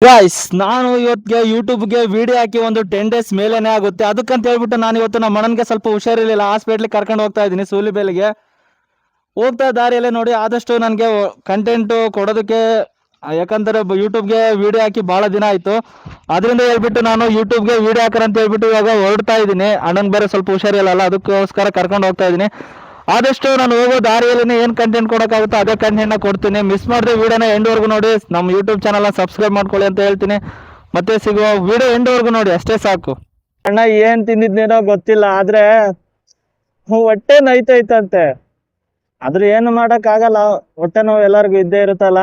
Guys, ನಾನು ಇವತ್ತಿಗೆ ಯೂಟ್ಯೂಬ್ಗೆ video ಹಾಕಿ ಒಂದು 10 ಡೇಸ್ ಮೇಲೇನೆ ಆಗುತ್ತೆ. ಅದಕ್ಕಂತ ಹೇಳ್ಬಿಟ್ಟು ನಾನು ಇವತ್ತು ನಮ್ಮ ಅಣ್ಣನಿಗೆ ಸ್ವಲ್ಪ ಹುಷಾರಿರಲಿಲ್ಲ, ಹಾಸ್ಪಿಟ್ಲಿಗೆ ಕರ್ಕೊಂಡು ಹೋಗ್ತಾ ಇದ್ದೀನಿ. ಸೂಲಿಬೇಲಿಗೆ ಹೋಗ್ತಾ ದಾರಿಯಲ್ಲೇ ನೋಡಿ ಆದಷ್ಟು ನನಗೆ ಕಂಟೆಂಟ್ ಕೊಡೋದಕ್ಕೆ, ಯಾಕಂದರೆ ಯೂಟ್ಯೂಬ್ಗೆ ವಿಡಿಯೋ ಹಾಕಿ ಭಾಳ ದಿನ ಆಯಿತು. ಅದರಿಂದ ಹೇಳ್ಬಿಟ್ಟು ನಾನು ಯೂಟ್ಯೂಬ್ಗೆ ವಿಡಿಯೋ ಹಾಕರಂತ ಹೇಳ್ಬಿಟ್ಟು ಇವಾಗ ಹೊರಡ್ತಾ ಇದ್ದೀನಿ. ಅಣ್ಣನ ಬೇರೆ ಸ್ವಲ್ಪ ಹುಷಾರಿರಲ್ಲ, ಅದಕ್ಕೋಸ್ಕರ ಕರ್ಕೊಂಡು ಹೋಗ್ತಾ ಇದ್ದೀನಿ. ಆದಷ್ಟು ನಾನು ಹೋಗೋ ದಾರಿಯಲ್ಲಿ ಏನು ಕಂಟೆಂಟ್ ಕೊಡೋಕ್ಕಾಗುತ್ತೋ ಅದೇ ಕಂಟೆಂಟ್ನ ಕೊಡ್ತೀನಿ. ಮಿಸ್ ಮಾಡಿದ್ರೆ ವಿಡಿಯೋನ ಎಂಡ್ವರೆಗೂ ನೋಡಿ, ನಮ್ಮ ಯೂಟ್ಯೂಬ್ ಚಾನಲ್ನ ಸಬ್ಸ್ಕ್ರೈಬ್ ಮಾಡ್ಕೊಳ್ಳಿ ಅಂತ ಹೇಳ್ತೀನಿ. ಮತ್ತೆ ಸಿಗುವ ವಿಡಿಯೋ ಎಂಡ್ವರೆಗೂ ನೋಡಿ, ಅಷ್ಟೇ ಸಾಕು. ಅಣ್ಣ ಏನ್ ತಿಂದಿದ್ನೇನೋ ಗೊತ್ತಿಲ್ಲ, ಆದ್ರೆ ಹೊಟ್ಟೆ ನೈತೈತಂತೆ. ಆದ್ರೆ ಏನು ಮಾಡಕ್ ಆಗಲ್ಲ, ಹೊಟ್ಟೆ ನೋವು ಎಲ್ಲರಿಗೂ ಇದ್ದೇ ಇರುತ್ತಲ್ಲ.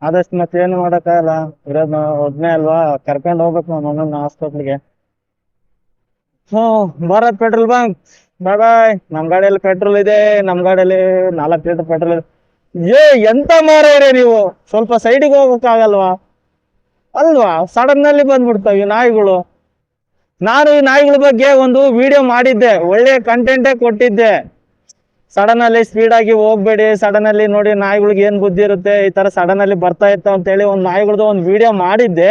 ಆದಷ್ಟು ಮತ್ತೇನು ಮಾಡಕ್ಕಾಗಲ್ಲ, ಇರೋದ್ ಒಬ್ನೇ ಅಲ್ವಾ, ಕರ್ಕೊಂಡು ಹೋಗ್ಬೇಕು ನಮ್ಮ ಅಣ್ಣನ ಹಾಸ್ಪಿಟ್ಲಿಗೆ. ಭಾರತ್ ಪೆಟ್ರೋಲ್ ಬಂಕ್, ಬಾಯ್ ಬಾಯ್. ನಮ್ ಗಾಡಿಯಲ್ಲಿ ಪೆಟ್ರೋಲ್ ಇದೆ, ನಮ್ ಗಾಡಿಯಲ್ಲಿ 4 ಲೀಟರ್ ಪೆಟ್ರೋಲ್ ಇದೆ. ಎಂತ ಮಾರೇರಿ ನೀವು, ಸ್ವಲ್ಪ ಸೈಡಿಗೆ ಹೋಗಕ್ಕಾಗಲ್ವಾ ಅಲ್ವಾ? ಸಡನ್ ನಲ್ಲಿ ಬಂದ್ಬಿಡ್ತಾವ ಈ ನಾಯಿಗಳು. ನಾನು ಈ ನಾಯಿಗಳ ಬಗ್ಗೆ ಒಂದು ವಿಡಿಯೋ ಮಾಡಿದ್ದೆ, ಒಳ್ಳೆ ಕಂಟೆಂಟೇ ಕೊಟ್ಟಿದ್ದೆ. ಸಡನ್ ಅಲ್ಲಿ ಸ್ಪೀಡ್ ಆಗಿ ಹೋಗ್ಬೇಡಿ, ಸಡನ್ ಅಲ್ಲಿ ನೋಡಿ ನಾಯಿಗಳಿಗೆ ಏನ್ ಬುದ್ಧಿ ಇರುತ್ತೆ, ಈ ತರ ಸಡನ್ ಅಲ್ಲಿ ಬರ್ತಾ ಇರ್ತಾವ ಅಂತ ಹೇಳಿ ಒಂದು ನಾಯಿಗಳದ್ದು ಒಂದು ವಿಡಿಯೋ ಮಾಡಿದ್ದೆ.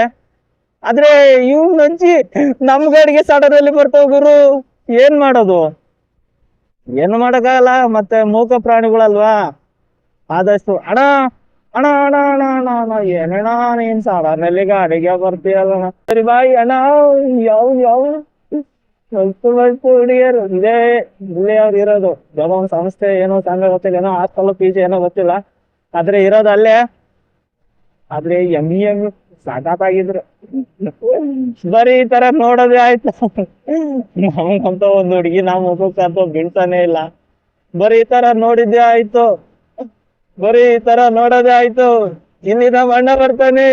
ಆದ್ರೆ ಇವ್ ನಂಚಿ ನಮ್ ಗಾಡಿಗೆ ಸಡನ್ ಅಲ್ಲಿ ಬರ್ತಾವ ಗುರು, ಏನ್ ಮಾಡೋದು? ಏನು ಮಾಡಕ್ಕಾಗಲ್ಲ, ಮತ್ತೆ ಮೂಕ ಪ್ರಾಣಿಗಳಲ್ವಾ. ಆದಷ್ಟು ಅಣ್ಣ ಅಣ್ಣ ಅಣ್ಣ ಅಣ್ಣ ಅಣ್ಣ ಅಣ್ಣ ಏನೇಣ ನೀನ್ ಸಡನ್ ಅಲ್ಲಿ ಗಾಡಿಗೆ ಬರ್ತೀಯಲ್ಲ ಸರಿ ಬಾಯ್ ಅಣ್ಣ. ಯಾವ ಸ್ವಲ್ಪ ಹುಡುಗಿಯರು ಇಲ್ಲೇ ಅವ್ರು ಇರೋದು, ಯಾವುದೋ ಒಂದು ಸಂಸ್ಥೆ ಏನೋ ಸಂಘ ಗೊತ್ತಿಲ್ಲ, ಏನೋ ಹಾಸ್ಟೆಲ್ ಪಿ ಜಿ ಏನೋ ಗೊತ್ತಿಲ್ಲ, ಆದ್ರೆ ಇರೋದು ಅಲ್ಲೇ. ಆದ್ರೆ ಎಮ್ಮಿ ಸಾಕಾಗಿದ್ರು, ಬರೀ ಈ ತರ ನೋಡೋದೇ ಆಯ್ತು. ನಮ್ಗಂತ ಒಂದು ಹುಡುಗಿ ನಾವು ಮುಖಕ್ಕಂತ ಬೀಳ್ತಾನೆ ಇಲ್ಲ, ಬರೀ ಈ ತರ ನೋಡಿದ್ದೆ ಆಯ್ತು, ಬರೀ ಈ ತರ ನೋಡೋದೇ ಆಯ್ತು. ಇಲ್ಲಿ ನಮ್ಮ ಅಣ್ಣ ಬರ್ತಾನೆ,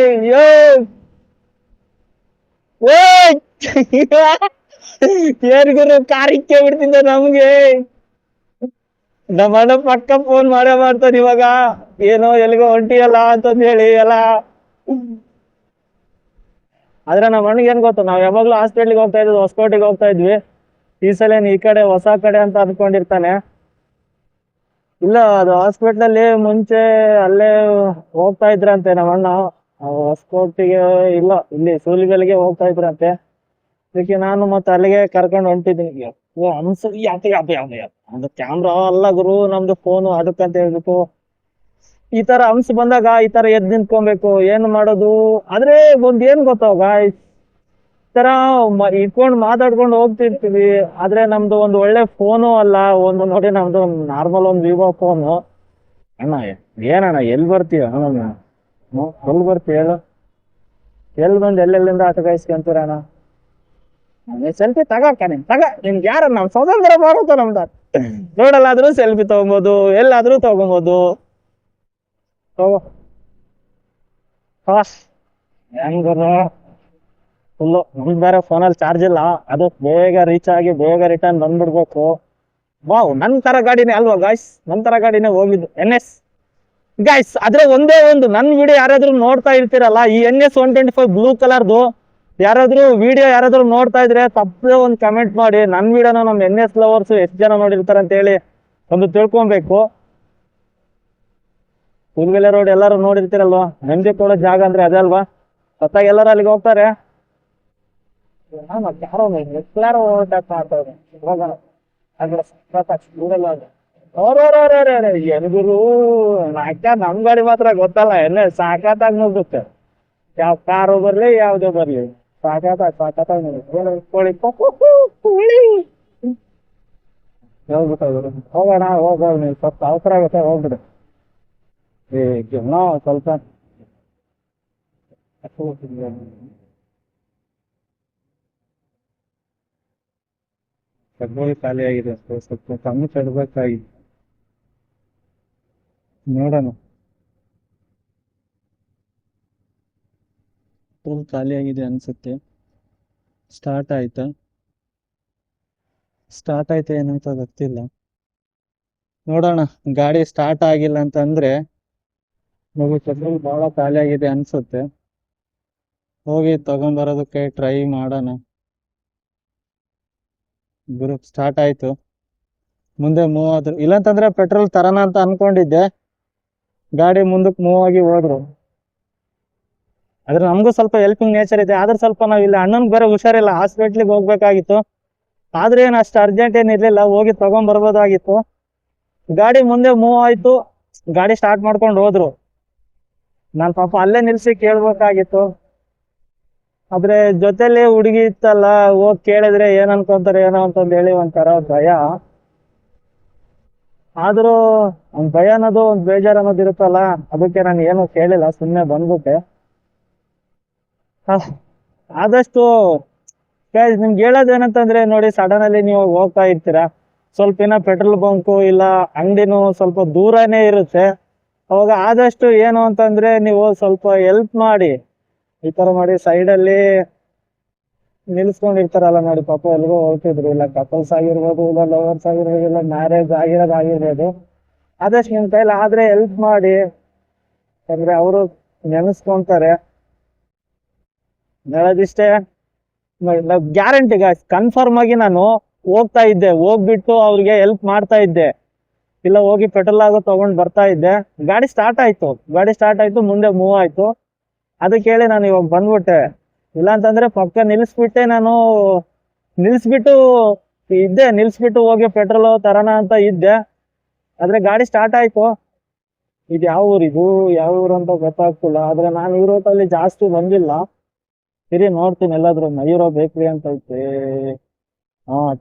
ಏರ್ಗುರು ಕಾರಿಕ್ಕೆ ಬಿಡ್ತಿದ್ದ ನಮ್ಗೆ. ನಮ್ಮ ಅಣ್ಣ ಪಕ್ಕ ಫೋನ್ ಮಾಡ್ತಾನೆ ಇವಾಗ, ಏನೋ ಎಲ್ಲಿಗೋ ಹೊಂಟಿಯಲ್ಲ ಅಂತಂದ್ ಹೇಳಿ ಎಲ್ಲ. ಆದ್ರೆ ನಮ್ಮ ಅಣ್ಣಗೆ ಏನ್ ಗೊತ್ತು, ನಾವ್ ಯಾವಾಗ್ಲೂ ಹಾಸ್ಪಿಟ್ಲಿಗೆ ಹೋಗ್ತಾ ಇದ್ವಿ, ಹೊಸಕೋಟೆಗೆ ಹೋಗ್ತಾ ಇದ್ವಿ. ಈ ಸಲ ಈ ಕಡೆ ಹೊಸ ಕಡೆ ಅಂತ ಅನ್ಕೊಂಡಿರ್ತಾನೆ. ಇಲ್ಲ, ಅದು ಹಾಸ್ಪಿಟ್ಲಲ್ಲಿ ಮುಂಚೆ ಅಲ್ಲೇ ಹೋಗ್ತಾ ಇದ್ರಂತೆ ನಮ್ಮ ಅಣ್ಣ, ಹೊಸಕೋಟೆಗೆ ಇಲ್ಲ, ಇಲ್ಲಿ ಸೂಲಿಬೆಲೆಗೆ ಹೋಗ್ತಾ ಇದ್ರಂತೆ. ಅದಕ್ಕೆ ನಾನು ಮತ್ತೆ ಅಲ್ಲಿಗೆ ಕರ್ಕೊಂಡು ಹೊಂಟಿದ್ದೀನಿ. ಅನ್ಸರಿ ಒಂದು ಕ್ಯಾಮ್ರಾ ಅಲ್ಲ ಗುರು, ನಮ್ದು ಫೋನು, ಅದಕ್ಕಂತ ಹೇಳ್ಬೇಕು. ಈ ತರ ಅಂಶ ಬಂದಾಗ ಈ ತರ ಎದ್ ನಿಂತ್ಕೊಬೇಕು, ಏನು ಮಾಡೋದು? ಆದ್ರೆ ಒಂದ್ ಏನ್ ಗೊತ್ತಾವ, ಈ ತರ ಇಟ್ಕೊಂಡು ಮಾತಾಡ್ಕೊಂಡು ಹೋಗ್ತಿರ್ತೀವಿ. ಆದ್ರೆ ನಮ್ದು ಒಂದು ಒಳ್ಳೆ ಫೋನು ಅಲ್ಲ, ಒಂದು ನೋಡಿ ನಮ್ದು ನಾರ್ಮಲ್ ಒಂದು ವಿವೋ ಫೋನು. ಅಣ್ಣ ಏನಣ್ಣ ಎಲ್ಲಿ ಬರ್ತೀಯ, ಎಲ್ಲಿ ಬರ್ತೀಯ ಹೇಳು? ಎಲ್ಲಿ ಬಂದು ಎಲ್ಲೆಲ್ಲಿಂದ ಅಟಕಾಯಿಸ್ಕೊಂತೀರ ಅಣ್ಣ? ಸೆಲ್ಫಿ ತಗೋಕ ನಿಮ್ಗೆ ಯಾರ, ನಾವ್ ಸ್ವತಂತ್ರ ಬರುತ್ತ ನಮ್ದ. ರೋಡಲ್ಲಾದ್ರೂ ಸೆಲ್ಫಿ ತಗೊಬೋದು, ಎಲ್ಲಾದ್ರೂ ತಗೊಬೋದು. ತಗೋ ಹೆಂಗರು ಫುಲ್ಲು. ನಮ್ದು ಬೇರೆ ಫೋನಲ್ಲಿ ಚಾರ್ಜ್ ಇಲ್ಲ, ಅದು ಬೇಗ ರೀಚ್ ಆಗಿ ಬೇಗ ರಿಟರ್ನ್ ಬಂದ್ಬಿಡ್ಬೇಕು. ವಾವ್, ನನ್ ತರ ಗಾಡಿನೇ ಅಲ್ವಾ ಗಾಯ್ಸ್, ನನ್ ತರ ಗಾಡಿನೇ ಹೋಗಿದ್ದು NS ಗಾಯ್ಸ್. ಆದ್ರೆ ಒಂದೇ ಒಂದು, ನನ್ ವಿಡಿಯೋ ಯಾರಾದ್ರೂ ನೋಡ್ತಾ ಇರ್ತೀರಲ್ಲ, ಈ NS 125 ಬ್ಲೂ ಕಲರ್ದು ಯಾರಾದ್ರೂ ವಿಡಿಯೋ ಯಾರಾದ್ರೂ ನೋಡ್ತಾ ಇದ್ರೆ ತಪ್ಪದೆ ಒಂದು ಕಮೆಂಟ್ ಮಾಡಿ. ನನ್ ವಿಡಿಯೋನ ನಮ್ NS ಲವರ್ಸ್ ಎಷ್ಟು ಜನ ನೋಡಿರ್ತಾರೆ ಅಂತ ಹೇಳಿ ಒಂದು ತಿಳ್ಕೊಬೇಕು. ಸೂಲಿಬೆಲೆ ರೋಡ್ ಎಲ್ಲಾರು ನೋಡಿರ್ತೀರಲ್ವಾ, ನೆಮ್ಮದಿ ಕೊಡೋ ಜಾಗ ಅಂದ್ರೆ ಅದೇ ಅಲ್ವಾ. ಹೊತ್ತಾಗ ಎಲ್ಲರೂ ಅಲ್ಲಿಗೆ ಹೋಗ್ತಾರೆ. ಯಾರೋ ಎನ್ಗುರು ನಾಕ, ನಮ್ ಗಾಡಿ ಮಾತ್ರ ಗೊತ್ತಲ್ಲ, ಸಾಕಾತಾಗ ನೋಡುತ್ತೆ. ಯಾವ ಕಾರು ಬರ್ಲಿ ಯಾವ್ದೇ ಬರ್ಲಿ, ಸಾಕಾತಾಗ ಹೋಗೋಣ. ಹೋಗೋಣ, ಸ್ವಲ್ಪ ಅವಸರ ಆಗುತ್ತೆ, ಹೋಗ್ಬಿಡು. ಸ್ವಲ್ಪ ಪೆಟ್ರೋಲ್ ಖಾಲಿ ಆಗಿದೆ, ಸ್ವಲ್ಪ ಕಮ್ಮಿ ತಡಬೇಕಾಗಿ ನೋಡೋಣ. ಪೆಟ್ರೋಲ್ ಖಾಲಿ ಆಗಿದೆ ಅನ್ಸುತ್ತೆ. ಸ್ಟಾರ್ಟ್ ಆಯ್ತಾ ಏನಂತ ಗೊತ್ತಿಲ್ಲ, ನೋಡೋಣ. ಗಾಡಿ ಸ್ಟಾರ್ಟ್ ಆಗಿಲ್ಲ ಅಂತಂದ್ರೆ ಪೆಟ್ರೋಲ್ ಬಹಳ ಖಾಲಿ ಆಗಿದೆ ಅನ್ಸುತ್ತೆ. ಹೋಗಿ ತಗೊಂಡ್ಬರೋದಕ್ಕೆ ಟ್ರೈ ಮಾಡೋಣ. ಗ್ರೂಪ್ ಸ್ಟಾರ್ಟ್ ಆಯ್ತು, ಮುಂದೆ ಮೂವ್ ಆದ್ರು. ಇಲ್ಲಂತಂದ್ರೆ ಪೆಟ್ರೋಲ್ ತರೋಣ ಅಂತ ಅನ್ಕೊಂಡಿದ್ದೆ, ಗಾಡಿ ಮುಂದಕ್ಕೆ ಮೂವ್ ಆಗಿ ಹೋದ್ರು. ಆದ್ರೆ ನಮಗೂ ಸ್ವಲ್ಪ ಹೆಲ್ಪಿಂಗ್ ನೇಚರ್ ಇದೆ. ಆದ್ರೆ ಸ್ವಲ್ಪ ನಾವು ಇಲ್ಲಿ ಅಣ್ಣನ್ಗೆ ಬೇರೆ ಹುಷಾರಿಲ್ಲ, ಹಾಸ್ಪಿಟ್ಲಿಗೆ ಹೋಗ್ಬೇಕಾಗಿತ್ತು. ಆದ್ರೆ ಏನು ಅಷ್ಟು ಅರ್ಜೆಂಟ್ ಏನಿರ್ಲಿಲ್ಲ, ಹೋಗಿ ತಗೊಂಡ್ಬರ್ಬೋದಾಗಿತ್ತು. ಗಾಡಿ ಮುಂದೆ ಮೂವ್ ಆಯ್ತು, ಗಾಡಿ ಸ್ಟಾರ್ಟ್ ಮಾಡ್ಕೊಂಡು ಹೋದ್ರು. ನಾನು ಪಾಪ ಅಲ್ಲೇ ನಿಲ್ಸಿ ಕೇಳ್ಬೇಕಾಗಿತ್ತು. ಆದ್ರೆ ಜೊತೆಲಿ ಹುಡುಗಿ ಇತ್ತಲ್ಲ, ಹೋಗಿ ಕೇಳಿದ್ರೆ ಏನ್ ಅನ್ಕೊಂತಾರೆ ಏನೋ ಅಂತಂದು ಹೇಳಿ ಒಂಥರ ಭಯ. ಆದ್ರೂ ಒಂದ್ ಭಯ ಅನ್ನೋದು ಒಂದ್ ಬೇಜಾರ್ ಅನ್ನೋದು ಇರುತ್ತಲ್ಲ, ಅದಕ್ಕೆ ನಾನು ಏನು ಕೇಳಿಲ್ಲ, ಸುಮ್ಮನೆ ಬಂದ್ಬಿಟ್ಟೆ. ಆದಷ್ಟು ನಿಮ್ಗೆ ಹೇಳೋದು ಏನಂತಂದ್ರೆ ನೋಡಿ, ಸಡನ್ ಅಲ್ಲಿ ನೀವು ಹೋಗ್ತಾ ಇರ್ತೀರಾ, ಸ್ವಲ್ಪ ದಿನ ಪೆಟ್ರೋಲ್ ಬಂಕು ಇಲ್ಲ ಅಂಗಡಿನೂ ಸ್ವಲ್ಪ ದೂರನೇ ಇರುತ್ತೆ. ಅವಾಗ ಆದಷ್ಟು ಏನು ಅಂತಂದ್ರೆ ನೀವು ಸ್ವಲ್ಪ ಹೆಲ್ಪ್ ಮಾಡಿ, ಈ ತರ ಮಾಡಿ ಸೈಡಲ್ಲಿ ನಿಲ್ಸ್ಕೊಂಡಿರ್ತಾರಲ್ಲ ನೋಡಿ, ಪಾಪ ಎಲ್ಗೋ ಹೋಗ್ತಿದ್ರು, ಇಲ್ಲ ಕಪಲ್ಸ್ ಆಗಿರ್ಬೋದು, ಇಲ್ಲ ಲವರ್ಸ್ ಆಗಿರ್ಬೋದು, ಇಲ್ಲ ಮ್ಯಾರೇಜ್ ಆಗಿರೋದಾಗಿರ್ಬೋದು, ಆದಷ್ಟು ನಿಮ್ ಕೈಲಿ ಆದ್ರೆ ಹೆಲ್ಪ್ ಮಾಡಿ, ಅಂದ್ರೆ ಅವರು ನೆನೆಸ್ಕೊಂತಾರೆ. ಹೇಳೋದಿಷ್ಟೇ, ಗ್ಯಾರಂಟಿ ಕನ್ಫರ್ಮ್ ಆಗಿ ನಾನು ಹೋಗ್ತಾ ಇದ್ದೆ, ಹೋಗ್ಬಿಟ್ಟು ಅವ್ರಿಗೆ ಹೆಲ್ಪ್ ಮಾಡ್ತಾ ಇದ್ದೆ, ಇಲ್ಲ ಹೋಗಿ ಪೆಟ್ರೋಲ್ ಆಗೋ ತಗೊಂಡ್ ಬರ್ತಾ ಇದ್ದೆ. ಗಾಡಿ ಸ್ಟಾರ್ಟ್ ಆಯ್ತು, ಮುಂದೆ ಮೂವ್ ಆಯ್ತು. ಅದಕ್ಕೆ ಹೇಳಿ ನಾನು ಇವಾಗ ಬಂದ್ಬಿಟ್ಟೆ. ಇಲ್ಲ ಅಂತಂದ್ರೆ ಪಕ್ಕ ನಿಲ್ಸ್ಬಿಟ್ಟು ಹೋಗಿ ಪೆಟ್ರೋಲ್ ತರೋಣ ಅಂತ ಇದ್ದೆ. ಆದ್ರೆ ಗಾಡಿ ಸ್ಟಾರ್ಟ್ ಆಯ್ತು. ಇದು ಯಾವ ಊರು ಅಂತ ಗೊತ್ತಾಗ್ತಿಲ್ಲ. ಆದ್ರೆ ನಾನು ಈ ರೂಟಲ್ಲಿ ಜಾಸ್ತಿ ಬಂದಿಲ್ಲ. ಸರಿ, ನೋಡ್ತೀನಿ ಎಲ್ಲಾದ್ರೂ ಮಯೂರ ಬೇಕ್ರಿ ಅಂತ ಐತೆ.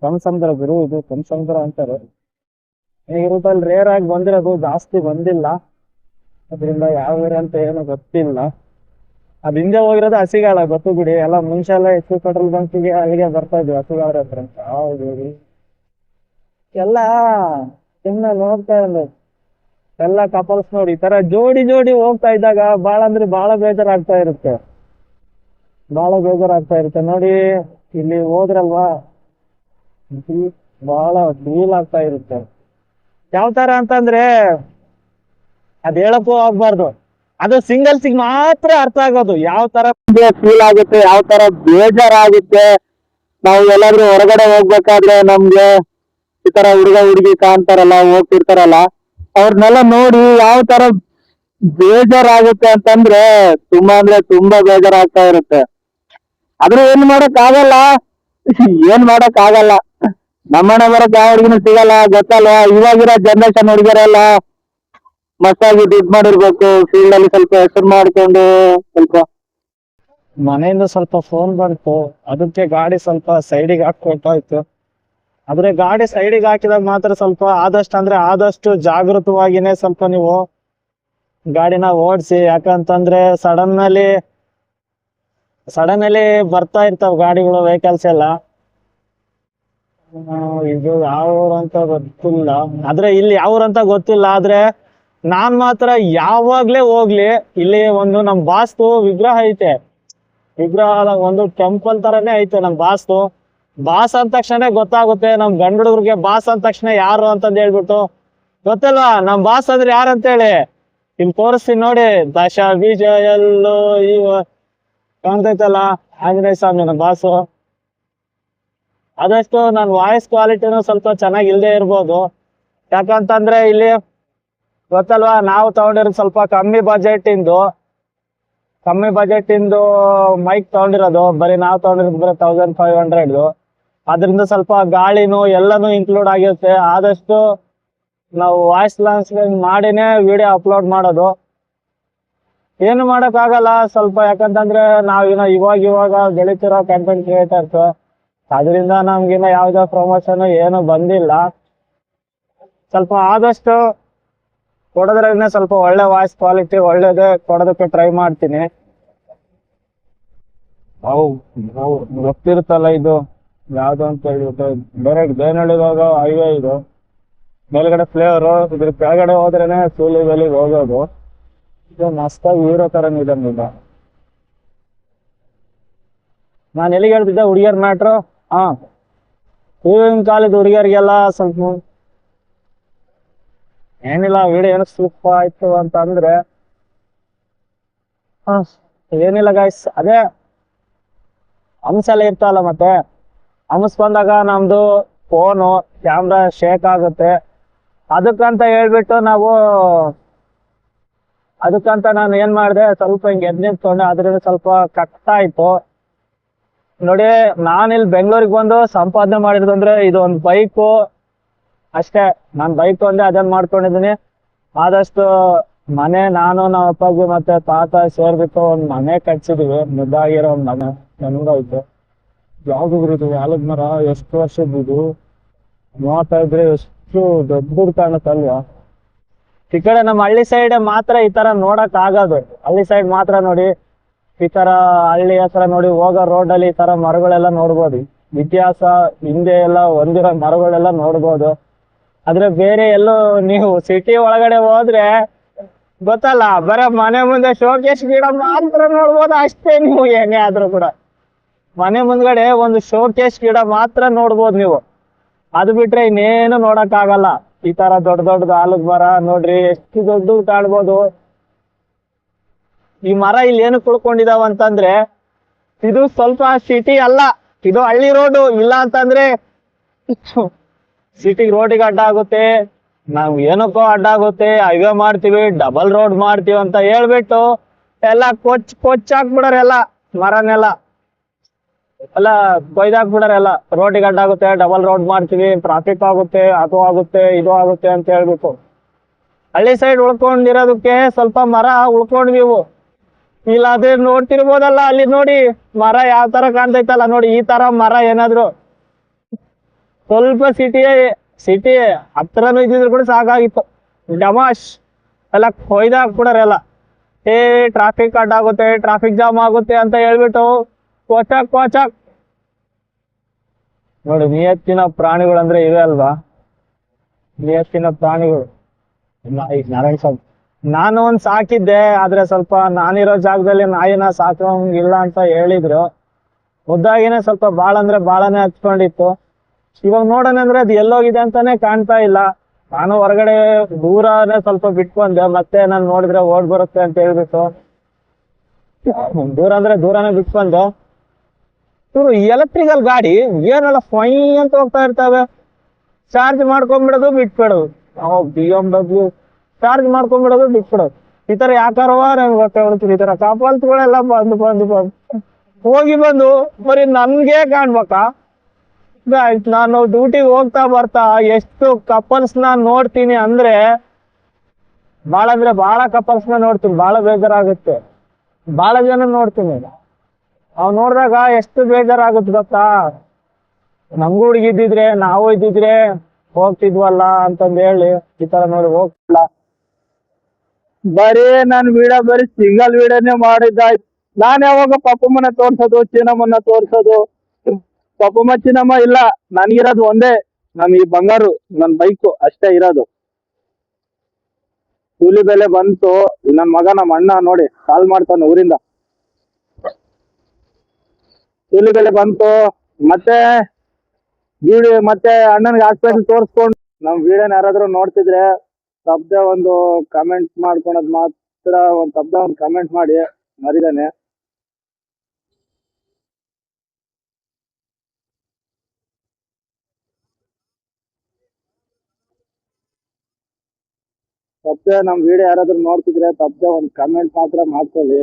ಕಮಸಂದ್ರ ಗುರು, ಇದು ಕಮಸಂದ್ರ ಅಂತಾರೆ. ಈ ರೂಟಲ್ಲಿ ರೇರ್ ಆಗಿ ಬಂದಿರೋದು, ಜಾಸ್ತಿ ಬಂದಿಲ್ಲ. ಅದರಿಂದ ಯಾವ ಊರು ಅಂತ ಏನು ಗೊತ್ತಿಲ್ಲ. ಅದ್ ಹಿಂದೆ ಹೋಗಿರೋದು ಹಸಿಗಾಳ, ಗೊತ್ತು ಬಿಡಿ. ಎಲ್ಲ ಮುಂಚೆ ಎಲ್ಲ ಹೆಚ್ಚು ಪೆಟ್ರೋಲ್ ಬಂಕಿಗೆ ಅಲ್ಲಿಗೆ ಬರ್ತಾ ಇದ್ವಿ, ಹಸಿಗಾಳ ಹತ್ರ ಅಂತ. ಹೌದು, ಎಲ್ಲ ಸುಮ್ಮನೆ ನೋಡ್ತಾ ಇರೋದು. ಎಲ್ಲ ಕಪಲ್ಸ್ ನೋಡಿ, ಈ ತರ ಜೋಡಿ ಹೋಗ್ತಾ ಇದ್ದಾಗ ಬಾಳ ಅಂದ್ರೆ ಬಾಳ ಬೇಜಾರಾಗ್ತಾ ಇರುತ್ತೆ. ನೋಡಿ, ಇಲ್ಲಿ ಹೋದ್ರಲ್ವಾ, ಬಹಳ ಫೀಲ್ ಆಗ್ತಾ ಇರುತ್ತೆ. ಯಾವ ತರ ಅಂತಂದ್ರೆ ಅದ್ ಹೇಳಕ್ಕೂ ಆಗ್ಬಾರ್ದು, ಅದು ಸಿಂಗಲ್ಸಿಗೆ ಮಾತ್ರ ಅರ್ಥ ಆಗೋದು. ಯಾವ ತರ ಫೀಲ್ ಆಗುತ್ತೆ, ಯಾವ ತರ ಬೇಜಾರಾಗುತ್ತೆ. ನಾವು ಎಲ್ಲಾದ್ರೂ ಹೊರಗಡೆ ಹೋಗ್ಬೇಕಾದ್ರೆ ನಮ್ಗೆ ಈ ತರ ಹುಡುಗಿ ಕಾಣ್ತಾರಲ್ಲ, ಹೋಗ್ತಿರ್ತಾರಲ್ಲ, ಅವ್ರನ್ನೆಲ್ಲ ನೋಡಿ ಯಾವ ತರ ಬೇಜಾರಾಗುತ್ತೆ ಅಂತಂದ್ರೆ ತುಂಬಾ ಬೇಜಾರಾಗ್ತಾ ಇರುತ್ತೆ. ಆದ್ರೂ ಏನ್ ಮಾಡಕ್ ಆಗಲ್ಲ. ನಮ್ಮನೆ ಬರಕ್ ಯಾವ ಹುಡುಗಿನೂ ಸಿಗಲ್ಲ, ಗೊತ್ತಲ್ವಾ. ಇವಾಗಿರೋ ಜನರೇಷನ್ ಹುಡುಗಿಯರೆಲ್ಲ ಮಸ್ತಾಗಿ ದುಡ್ಡು ಮಾಡಿರ್ಬೇಕು, ಫೀಲ್ಡ್ ಅಲ್ಲಿ ಸ್ವಲ್ಪ ಹೆಸರು ಮಾಡ್ಕೊಂಡು. ಸ್ವಲ್ಪ ಮನೆಯಿಂದ ಸ್ವಲ್ಪ ಫೋನ್ ಬಂತು, ಅದಕ್ಕೆ ಗಾಡಿ ಸ್ವಲ್ಪ ಸೈಡಿಗೆ ಹಾಕೊಟ್ಟಾಯ್ತು. ಆದ್ರೆ ಗಾಡಿ ಸೈಡಿಗೆ ಹಾಕಿದಾಗ ಮಾತ್ರ ಸ್ವಲ್ಪ ಆದಷ್ಟು ಜಾಗೃತವಾಗಿನೇ ಸ್ವಲ್ಪ ನೀವು ಗಾಡಿನ ಓಡಿಸಿ. ಯಾಕಂತಂದ್ರೆ ಸಡನ್ ಅಲ್ಲಿ ಬರ್ತಾ ಇರ್ತಾವ ಗಾಡಿಗಳು, ವೆಹಿಕಲ್ಸ್ ಎಲ್ಲ. ಇದು ಯಾವ ಊರು ಅಂತ ಗೊತ್ತಿಲ್ಲ, ಆದ್ರೆ ಇಲ್ಲಿ ಯಾವ ಊರು ಅಂತ ಗೊತ್ತಿಲ್ಲ. ಆದ್ರೆ ನಾನ್ ಮಾತ್ರ ಯಾವಾಗ್ಲೇ ಹೋಗ್ಲಿ, ಇಲ್ಲಿ ಒಂದು ನಮ್ ಬಾಸ್ತು ವಿಗ್ರಹ ಐತೆ. ವಿಗ್ರಹ ಒಂದು ಟೆಂಪಲ್ ತರನೇ ಐತೆ ನಮ್ ಬಾಸ್ತು. ಬಾಸ್ ಅಂದ ತಕ್ಷಣ ಗೊತ್ತಾಗುತ್ತೆ ನಮ್ ಗಂಡ ಹುಡುಗರಿಗೆ, ಬಾಸ್ ಅಂದ ತಕ್ಷಣ ಯಾರು ಅಂತಂದ್ ಹೇಳ್ಬಿಟ್ಟು ಗೊತ್ತಲ್ವಾ ನಮ್ ಬಾಸ್ ಅಂದ್ರೆ ಯಾರಂತೇಳಿ. ಇಲ್ಲಿ ತೋರಿಸ್ತೀನಿ ನೋಡಿ, ದಶ ಬೀಜ ಎಲ್ಲೋ ಕಾಣ್ತೈತಲ್ಲ, ಆಂಜನೇಯ ಸ್ವಾಮಿ ನಮ್ಮ ಬಾಸು. ಆದಷ್ಟು ನನ್ನ ವಾಯ್ಸ್ ಕ್ವಾಲಿಟಿನೂ ಸ್ವಲ್ಪ ಚೆನ್ನಾಗಿ ಇಲ್ಲದೆ ಇರ್ಬೋದು. ಯಾಕಂತಂದ್ರೆ ಇಲ್ಲಿ ಗೊತ್ತಲ್ವಾ, ನಾವು ತಗೊಂಡಿರೋದು ಸ್ವಲ್ಪ ಕಮ್ಮಿ ಬಜೆಟ್ ಇಂದು ಮೈಕ್ ತಗೊಂಡಿರೋದು. ನಾವು ತಗೊಂಡಿರೋದು ಬರೀ 1500. ಅದರಿಂದ ಸ್ವಲ್ಪ ಗಾಳಿನೂ ಎಲ್ಲನೂ ಇನ್ಕ್ಲೂಡ್ ಆಗಿರುತ್ತೆ. ಆದಷ್ಟು ನಾವು ವಾಯ್ಸ್ ಲಾಂಚ್ ಮಾಡಿನೇ ವಿಡಿಯೋ ಅಪ್ಲೋಡ್ ಮಾಡೋದು. ಏನು ಆಗಲ್ಲ ಸ್ವಲ್ಪ, ಯಾಕಂತಂದ್ರೆ ನಾವಿನ್ನ ಇವಾಗ ಬೆಳೀತಿರೋ ಕಂಟೆಂಟ್ ಕ್ರಿಯೇಟರ್ಸ್. ಅದರಿಂದ ನಮ್ಗಿನ್ನ ಯಾವ್ದೋ ಪ್ರಮೋಷನ್ ಏನು ಬಂದಿಲ್ಲ. ಸ್ವಲ್ಪ ಆದಷ್ಟು ಕೊಡೋದ್ರಾಗನೆ ಸ್ವಲ್ಪ ಒಳ್ಳೆ ವಾಯ್ಸ್ ಕ್ವಾಲಿಟಿ ಒಳ್ಳೇದೇ ಕೊಡೋದಕ್ಕೆ ಟ್ರೈ ಮಾಡ್ತೀನಿ. ಗೊತ್ತಿರುತ್ತಲ್ಲ ಇದು ಯಾವ್ದು ಅಂತ ಹೇಳ್ಬಿಟ್ಟು, ಡೈರೆಕ್ಟ್ ದೇವನಹಳ್ಳಿಗೆ ಹೋಗೋ ಹೈವೇ ಇದು. ಮೇಲ್ಗಡೆ ಫ್ಲೇವರು, ಇದ್ರ ಕೆಳಗಡೆ ಹೋದ್ರೇನೆ ಸೂಲಿಬೆಲಿಗೆ ಹೋಗೋದು. ಇದು ಮಸ್ತಾಗಿ ಹೀರೋ ತರನೇ ಇದೆ. ನಾನು ಎಲ್ಲಿಗೆ ಹೇಳ್ತಿದ್ದೆ, ಹುಡುಗಿಯರ್ ಮ್ಯಾಟ್ರು. ಈಗಿನ ಕಾಲದ ಹುಡುಗಿಯರಿಗೆಲ್ಲ ಸ್ವಲ್ಪ ಏನಿಲ್ಲ, ವಿಡಿಯೋ ಏನಕ್ಕೆ ಸೂಪರ್ ಆಯ್ತು ಅಂತ ಅಂದ್ರೆ ಏನಿಲ್ಲ ಗಾಯ್ಸ್, ಅದೇ ಹಂಸ ಎಲ್ಲ ಇರ್ತಲ್ಲ, ಮತ್ತೆ ಹಂಸ್ ಬಂದಾಗ ನಮ್ದು ಫೋನು ಕ್ಯಾಮ್ರಾ ಶೇಕ್ ಆಗುತ್ತೆ. ಅದಕ್ಕಂತ ಹೇಳ್ಬಿಟ್ಟು ನಾವು ಅದಕ್ಕಂತ ನಾನು ಏನ್ ಮಾಡಿದೆ, ಸ್ವಲ್ಪ ಹಿಂಗೆ ಎದ್ ನಿಂತ್ಕೊಂಡೆ, ಅದ್ರಿಂದ ಸ್ವಲ್ಪ ಕಷ್ಟ ಆಯ್ತು. ನೋಡಿ, ನಾನಿಲ್ಲಿ ಬೆಂಗಳೂರಿಗೆ ಬಂದು ಸಂಪಾದನೆ ಮಾಡಿರೋದು ಅಂದ್ರೆ ಇದು ಒಂದು ಬೈಕು ಅಷ್ಟೇ. ನಾನ್ ಬೈಕ್ ಒಂದೇ ಅದನ್ನ ಮಾಡ್ಕೊಂಡಿದೀನಿ. ಆದಷ್ಟು ಮನೆ ನಾನು ನಮ್ಮ ಅಪ್ಪಾಜಿ ಮತ್ತೆ ತಾತ ಸೇರ್ಬಿಟ್ಟು ಒಂದ್ ಮನೆ ಕಟ್ಸಿದೀವಿ. ಮುದ್ದಾಗಿರೋ ಒಂದ್ ಮನೆ ನನ್ಗಾಯ್ತು. ಯಾವ್ದು ಇದು ಆಲದ ಮರ, ಎಷ್ಟು ವರ್ಷದ್ದು ನೋಡ್ತಾ ಇದ್ರೆ ಎಷ್ಟು ದೊಡ್ಡದು ಕಾಣುತ್ತಲ್ವಾ. ಈ ಕಡೆ ನಮ್ಮ ಹಳ್ಳಿ ಸೈಡ್ ಮಾತ್ರ ಈ ತರ ನೋಡಕ್ ಆಗೋದು. ಹಳ್ಳಿ ಸೈಡ್ ಮಾತ್ರ ನೋಡಿ, ಈ ತರ ಹಳ್ಳಿ ಹತ್ರ ನೋಡಿ ಹೋಗೋ ರೋಡ್ ಅಲ್ಲಿ ಈ ತರ ಮರಗಳೆಲ್ಲ ನೋಡ್ಬೋದು. ಇತಿಹಾಸ ಹಿಂದೆ ಎಲ್ಲ ಹೊಂದಿರೋ ಮರಗಳೆಲ್ಲ ನೋಡ್ಬೋದು. ಆದ್ರೆ ಬೇರೆ ಎಲ್ಲೋ ನೀವು ಸಿಟಿ ಒಳಗಡೆ ಹೋದ್ರೆ ಗೊತ್ತಲ್ಲ, ಬರ ಮನೆ ಮುಂದೆ ಶೋಕೇಶ್ ಗಿಡ ಮಾತ್ರ ನೋಡ್ಬೋದು ಅಷ್ಟೇ. ನೀವು ಏನೇ ಆದ್ರೂ ಕೂಡ ಮನೆ ಮುಂದ್ಗಡೆ ಒಂದು ಶೋಕೇಶ್ ಗಿಡ ಮಾತ್ರ ನೋಡ್ಬೋದು ನೀವು. ಅದು ಬಿಟ್ರೆ ಇನ್ನೇನು ನೋಡಕ್ ಆಗಲ್ಲ. ಈ ತರ ದೊಡ್ಡ ದೊಡ್ಡದು ಆಲದ ಮರ ನೋಡ್ರಿ, ಎಷ್ಟು ದೊಡ್ಡ ಕಾಣ್ಬೋದು. ಈ ಮರ ಇಲ್ಲಿ ಏನು ಕುಳ್ಕೊಂಡಿದಾವ ಅಂತಂದ್ರೆ, ಇದು ಸ್ವಲ್ಪ ಸಿಟಿ ಅಲ್ಲ, ಇದು ಹಳ್ಳಿ ರೋಡು. ಇಲ್ಲ ಅಂತಂದ್ರೆ ಸಿಟಿ ರೋಡಿಗೆ ಅಡ್ಡ ಆಗುತ್ತೆ, ನಾವು ಏನಕ್ಕೋ ಅಡ್ಡ ಆಗುತ್ತೆ. ಹೈವೇ ಮಾಡ್ತೀವಿ, ಡಬಲ್ ರೋಡ್ ಮಾಡ್ತೀವಿ ಅಂತ ಹೇಳ್ಬಿಟ್ಟು ಎಲ್ಲ ಕೊಚ್ಚಾಕ್ಬಿಡೋರು ಎಲ್ಲ ಮರನೆಲ್ಲ ಎಲ್ಲ ಕೊಯ್ದಾಕ್ಬಿಡೋರು ಎಲ್ಲ. ರೋಡಿಗೆ ಅಡ್ಡ ಆಗುತ್ತೆ, ಡಬಲ್ ರೋಡ್ ಮಾಡ್ತೀವಿ, ಟ್ರಾಫಿಕ್ ಆಗುತ್ತೆ, ಅದು ಆಗುತ್ತೆ, ಇದು ಆಗುತ್ತೆ ಅಂತ ಹೇಳ್ಬಿಟ್ಟು. ಹಳ್ಳಿ ಸೈಡ್ ಉಳ್ಕೊಂಡಿರೋದಕ್ಕೆ ಸ್ವಲ್ಪ ಮರ ಉಳ್ಕೊಂಡ್ವಿವು. ಇಲ್ಲ ಅದೇ ನೋಡ್ತಿರ್ಬೋದಲ್ಲ, ಅಲ್ಲಿ ನೋಡಿ ಮರ ಯಾವ ತರ ಕಾಣ್ತೈತಲ್ಲ ನೋಡಿ. ಈ ತರ ಮರ ಏನಾದ್ರು ಸ್ವಲ್ಪ ಸಿಟಿ ಹತ್ರನೂ ಇದ್ದಿದ್ರು ಕೂಡ ಸಾಕಾಗಿತ್ತು. ಡಮಾಶ್ ಎಲ್ಲ ಕೊಯ್ದಾಕ್ಬಿಡೋರೆಲ್ಲ. ಟ್ರಾಫಿಕ್ ಅಡ್ಡ ಆಗುತ್ತೆ, ಟ್ರಾಫಿಕ್ ಜಾಮ್ ಆಗುತ್ತೆ ಅಂತ ಹೇಳ್ಬಿಟ್ಟು ಕೋಚಾಕ್ ನೋಡಿ. ನಿಯತ್ತಿನ ಪ್ರಾಣಿಗಳು ಅಂದ್ರೆ ಇವೆ ಅಲ್ವಾ, ನಿಯತ್ತಿನ ಪ್ರಾಣಿಗಳು. ನಾನು ಒಂದ್ ಸಾಕಿದ್ದೆ, ಆದ್ರೆ ಸ್ವಲ್ಪ ನಾನಿರೋ ಜಾಗದಲ್ಲಿ ನಾಯಿನ ಸಾಕೋಂಗಿಲ್ಲ ಅಂತ ಹೇಳಿದ್ರು. ಮುದ್ದಾಗಿನೇ ಸ್ವಲ್ಪ ಬಾಳ ಅಂದ್ರೆ ಬಾಳನೇ ಹಚ್ಕೊಂಡಿತ್ತು. ಇವಾಗ ನೋಡೋಣ ಅಂದ್ರೆ ಅದು ಎಲ್ಲೋಗಿದೆ ಅಂತಾನೆ ಕಾಣ್ತಾ ಇಲ್ಲ. ನಾನು ಹೊರಗಡೆ ದೂರನೇ ಸ್ವಲ್ಪ ಬಿಟ್ಟು ಬಂದೆ, ಮತ್ತೆ ನಾನು ನೋಡಿದ್ರೆ ಓಡ್ ಬರುತ್ತೆ ಅಂತ ಹೇಳ್ಬಿಟ್ಟು ದೂರ ಅಂದ್ರೆ ದೂರನೇ ಬಿಟ್ಟು ಬಂದೆ. ಇವರು ಎಲೆಕ್ಟ್ರಿಕಲ್ ಗಾಡಿ ಏನೆಲ್ಲ ಫೈ ಅಂತ ಹೋಗ್ತಾ ಇರ್ತವೆ. ಚಾರ್ಜ್ ಮಾಡ್ಕೊಂಡ್ಬಿಡೋದು ಬಿಟ್ಬಿಡೋದು. BMW ಚಾರ್ಜ್ ಮಾಡ್ಕೊಂಡ್ಬಿಡೋದು ಬಿಟ್ಬಿಡೋದು. ಈ ತರ ಯಾಕಾರವ ನಮ್ಗೆ ಗೊತ್ತಾಗ್ಬಿಡ್ತೀವಿ. ಈ ತರ ಕಪಲ್ಸ್ಗಳೆಲ್ಲ ಬಂದು ಹೋಗಿ ಬಂದು ಬರೀ ನನ್ಗೆ ಕಾಣ್ಬೇಕಾ. ನಾನು ಡ್ಯೂಟಿಗೆ ಹೋಗ್ತಾ ಬರ್ತಾ ಎಷ್ಟು ಕಪಲ್ಸ್ ನ ನೋಡ್ತೀನಿ ಅಂದ್ರೆ ಬಹಳ ಕಪಲ್ಸ್ ನ ನೋಡ್ತೀನಿ. ಬಹಳ ಬೇಜಾರಾಗುತ್ತೆ. ಬಹಳ ಜನ ನೋಡ್ತೀನಿ. ಅವ್ ನೋಡಿದಾಗ ಎಷ್ಟು ಬೇಜಾರಾಗುತ್ತೆ ಗೊತ್ತಾ. ನಮ್ಗೂ ಹುಡುಗಿದ್ದಿದ್ರೆ ನಾವು ಇದ್ದಿದ್ರೆ ಹೋಗ್ತಿದ್ವಲ್ಲ ಅಂತಂದ್ ಹೇಳಿ ಈ ತರ ನೋಡಿ ಹೋಗ್ತಿಲ್ಲ. ಬರೀ ನಾನು ವಿಡಿಯೋ ಬರೀ ಸಿಂಗಲ್ ವಿಡಿಯೋನೇ ಮಾಡಿದ್ದಾಯ್ತು. ನಾನ್ ಯಾವಾಗ ಪಪ್ಪಮ್ಮನ ತೋರ್ಸೋದು, ಚಿನ್ನಮ್ಮನ ತೋರ್ಸೋದು. ಪಪ್ಪಮ್ಮ ಚಿನ್ನಮ್ಮ ಇಲ್ಲ, ನನ್ಗಿರೋದು ಒಂದೇ, ನನ್ ಈ ಬಂಗಾರು, ನನ್ ಬೈಕು ಅಷ್ಟೇ ಇರೋದು. ಕೂಲಿ ಬೆಲೆ ಬಂತು. ನನ್ ಮಗ ನಮ್ಮ ಅಣ್ಣ ನೋಡಿ ಕಾಲ್ ಮಾಡ್ತಾನೆ ಊರಿಂದ. ಕೂಲಿ ಬೆಲೆ ಬಂತು. ಮತ್ತೆ ವಿಡಿಯೋ ಮತ್ತೆ ಅಣ್ಣನ್ಗೆ ಹಾಸ್ಪಿಟಲ್ ತೋರಿಸ್ಕೊಂಡು ನಮ್ ವಿಡಿಯೋನ ಯಾರಾದ್ರೂ ನೋಡ್ತಿದ್ರೆ ತಪ್ಪದೆ ಒಂದು ಕಮೆಂಟ್ ಮಾಡ್ಕೊಳೋದ್ ಮಾತ್ರ, ತಪ್ಪದೆ ಒಂದು ಕಮೆಂಟ್ ಮಾಡಿ ಮರಿದಾನೆ. ತಪ್ಪದೆ ನಮ್ ವಿಡಿಯೋ ಯಾರಾದ್ರೂ ನೋಡ್ತಿದ್ರೆ ತಪ್ಪದೆ ಒಂದು ಕಮೆಂಟ್ ಮಾತ್ರ ಮಾಡ್ಕೊಳ್ಳಿ.